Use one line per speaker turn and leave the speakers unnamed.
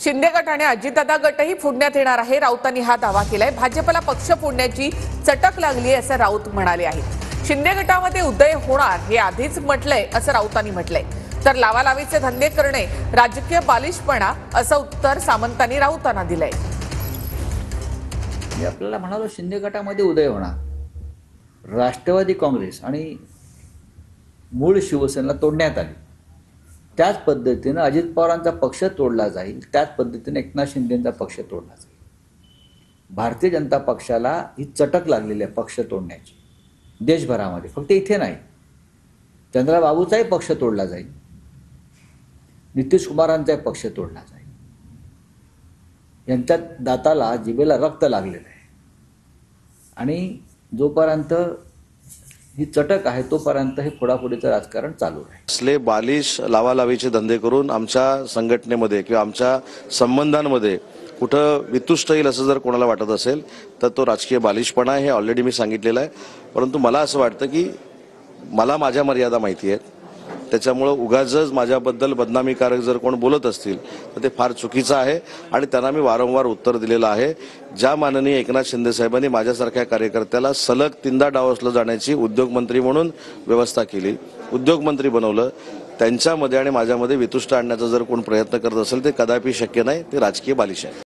शिंदे गट आणि अजितदादा गटही फोडण्यात येणार आहे। राऊतांनी हा दावा केलाय। भाजपला पक्ष फोडण्याची चटक लागली असं राऊत म्हणाले आहेत। शिंदे गटामध्ये उदय होणार हे आधीच म्हटलंय असं राऊतांनी म्हटलंय। तर लावालावीचे धंदे करणे राजकीय बालिशपणा असं उत्तर सामंतांनी राऊतांना दिलंय।
मी आपल्याला म्हणालो शिंदे गटामध्ये उदय होणार, राष्ट्रवादी काँग्रेस आणि मूळ शिवसेना तोडण्यात आली, त्याच पद्धतीनं अजित पवारांचा पक्ष तोडला जाईल, त्याच पद्धतीने एकनाथ शिंदेंचा पक्ष तोडला जाईल। भारतीय जनता पक्षाला ही चटक लागलेली आहे पक्ष तोडण्याची देशभरामध्ये, फक्त इथे नाही। चंद्रबाबूचाही पक्ष तोडला जाईल, नितीश कुमारांचाही पक्ष तोडला जाईल। यांच्या दाताला जिभेला रक्त लागलेलं आहे आणि जोपर्यंत ही चटक आहे तोपर्यंत हे फोडाफोडीचं राजकारण चालू आहे।
असले बालिश लावालावीचे धंदे करून आमच्या संघटनेमध्ये किंवा आमच्या संबंधांमध्ये कुठं वितुष्ट येईल असं जर कोणाला वाटत असेल तर तो राजकीय बालिशपणा आहे, हे ऑलरेडी मी सांगितलेलं आहे। परंतु मला असं वाटतं की मला माझ्या मर्यादा माहिती आहेत, त्याच्यामुळं उगाचच माझ्याबद्दल बदनामीकारक जर कोण बोलत असतील तर ते फार चुकीचं आहे आणि त्यांना मी वारंवार उत्तर दिलेलं आहे। ज्या माननीय एकनाथ शिंदे साहेबांनी माझ्यासारख्या कार्यकर्त्याला सलग 3दा डावसलं जाण्याची उद्योगमंत्री म्हणून व्यवस्था केली, उद्योगमंत्री बनवलं, त्यांच्यामध्ये आणि माझ्यामध्ये वितुष्ट आणण्याचा जर कोण प्रयत्न करत असेल ते कदापि शक्य नाही, ते राजकीय बालिश आहे।